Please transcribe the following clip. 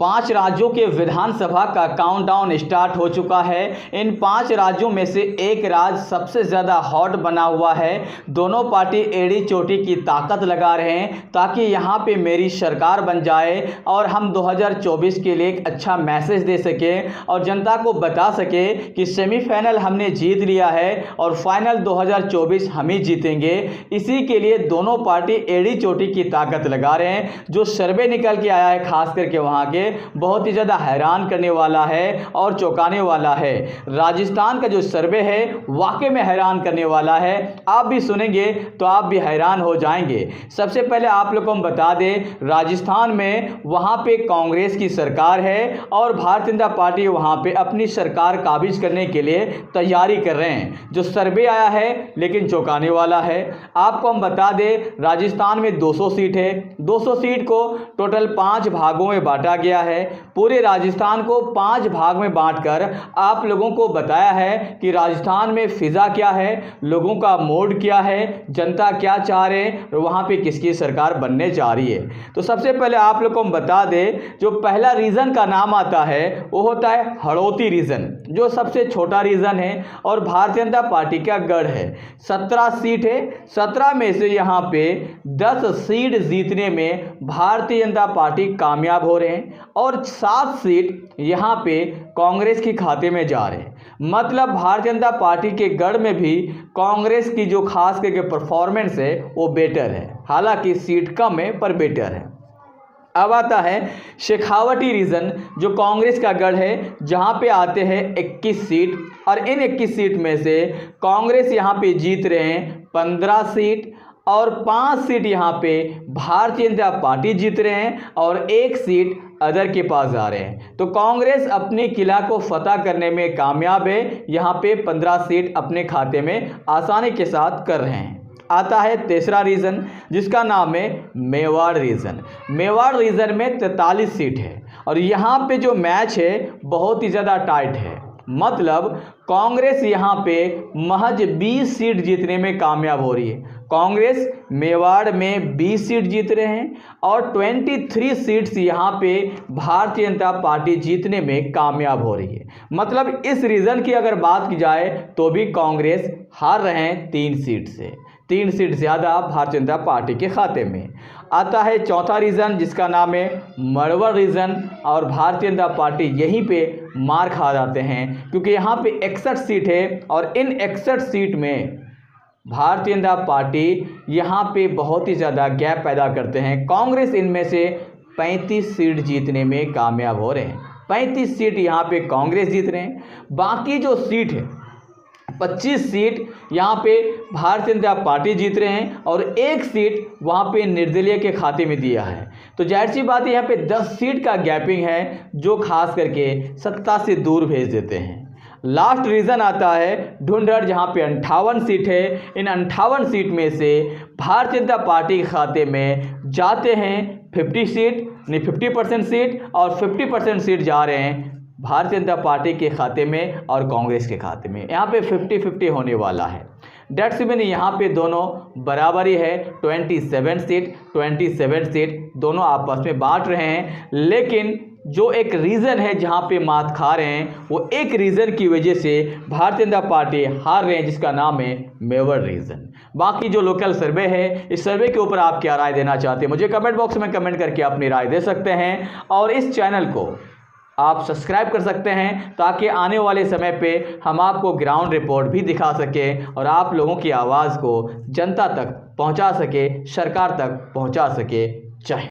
5 राज्यों के विधानसभा का काउंटडाउन स्टार्ट हो चुका है। इन 5 राज्यों में से एक राज्य सबसे ज़्यादा हॉट बना हुआ है। दोनों पार्टी एड़ी चोटी की ताकत लगा रहे हैं ताकि यहाँ पे मेरी सरकार बन जाए और हम 2024 के लिए एक अच्छा मैसेज दे सकें और जनता को बता सके कि सेमीफाइनल हमने जीत लिया है और फाइनल 2024 हम ही जीतेंगे। इसी के लिए दोनों पार्टी एड़ी चोटी की ताकत लगा रहे हैं। जो सर्वे निकल के आया है खास करके वहाँ के बहुत ही ज़्यादा हैरान करने वाला है और चौंकाने वाला है। राजस्थान का जो सर्वे है वाकई में हैरान करने वाला है। आप भी सुनेंगे तो आप भी हैरान हो जाएंगे। सबसे पहले आप लोगों को हम बता दें, राजस्थान में वहाँ पे कांग्रेस की सरकार है और भारतीय जनता पार्टी वहाँ पे अपनी सरकार काबिज करने के लिए तैयारी कर रहे हैं। जो सर्वे आया है लेकिन चौंकाने वाला है। आपको हम बता दें, राजस्थान में 200 सीट है। 200 सीट को टोटल 5 भागों में बांटा गया है। पूरे राजस्थान को 5 भाग में बांटकर आप लोगों को बताया है कि राजस्थान में फिजा क्या है, लोगों का मूड क्या है, जनता क्या चाह रहे हैं और वहाँ पे किसकी सरकार बनने जा रही है। तो सबसे पहले आप लोगों को हम बता दें, जो पहला रीजन का नाम आता है वो होता है हड़ौती रीजन, जो सबसे छोटा रीजन है और भारतीय जनता पार्टी का गढ़ है। 17 सीट है। 17 में से यहाँ पे 10 सीट जीतने में भारतीय जनता पार्टी कामयाब हो रहे हैं और 7 सीट यहाँ पे कांग्रेस के खाते में जा रहे हैं। मतलब भारतीय जनता पार्टी के गढ़ में भी कांग्रेस की जो खास करके परफॉर्मेंस है वो बेटर है। हालांकि सीट कम है पर बेटर है। अब आता है शेखावटी रीजन, जो कांग्रेस का गढ़ है, जहां पे आते हैं 21 सीट और इन 21 सीट में से कांग्रेस यहां पे जीत रहे हैं 15 सीट और 5 सीट यहाँ पे भारतीय जनता पार्टी जीत रहे हैं और 1 सीट अदर के पास जा रहे हैं। तो कांग्रेस अपने किला को फतह करने में कामयाब है। यहाँ पे 15 सीट अपने खाते में आसानी के साथ कर रहे हैं। आता है तीसरा रीजन, जिसका नाम है मेवाड़ रीजन। मेवाड़ रीजन में 43 सीट है और यहाँ पे जो मैच है बहुत ही ज़्यादा टाइट है। मतलब कांग्रेस यहाँ पे महज 20 सीट जीतने में कामयाब हो रही है। कांग्रेस मेवाड़ में 20 सीट जीत रहे हैं और 23 सीट्स यहाँ पे भारतीय जनता पार्टी जीतने में कामयाब हो रही है। मतलब इस रीजन की अगर बात की जाए तो भी कांग्रेस हार रहे हैं 3 सीट से। 3 सीट ज़्यादा भारतीय जनता पार्टी के खाते में। आता है चौथा रीजन, जिसका नाम है मड़वर रीजन और भारतीय जनता पार्टी यहीं पे मार खा जाते हैं क्योंकि यहाँ पे 61 सीट है और इन 61 सीट में भारतीय जनता पार्टी यहाँ पे बहुत ही ज़्यादा गैप पैदा करते हैं। कांग्रेस इनमें से 35 सीट जीतने में कामयाब हो रहे हैं। 35 सीट यहाँ पे कांग्रेस जीत रहे हैं। बाकी जो सीट है 25 सीट यहाँ पे भारतीय जनता पार्टी जीत रहे हैं और 1 सीट वहाँ पे निर्दलीय के खाते में दिया है। तो जाहिर सी बात है यहाँ पे 10 सीट का गैपिंग है जो खास करके सत्ता से दूर भेज देते हैं। लास्ट रीजन आता है ढूंढर, जहाँ पे 58 सीट है। इन 58 सीट में से भारतीय जनता पार्टी के खाते में जाते हैं 50% सीट और 50% सीट जा रहे हैं भारतीय जनता पार्टी के खाते में और कांग्रेस के खाते में। यहाँ पे 50-50 होने वाला है। डेट्स में यहाँ पे दोनों बराबरी है। 27 सीट दोनों आपस में बांट रहे हैं। लेकिन जो एक रीज़न है जहाँ पे मात खा रहे हैं वो एक रीज़न की वजह से भारतीय जनता पार्टी हार रहे हैं, जिसका नाम है मेवाड़ रीजन। बाकी जो लोकल सर्वे है, इस सर्वे के ऊपर आप क्या राय देना चाहते हैं मुझे कमेंट बॉक्स में कमेंट करके अपनी राय दे सकते हैं और इस चैनल को आप सब्सक्राइब कर सकते हैं ताकि आने वाले समय पे हम आपको ग्राउंड रिपोर्ट भी दिखा सकें और आप लोगों की आवाज़ को जनता तक पहुंचा सके, सरकार तक पहुंचा सके। जय हिंद।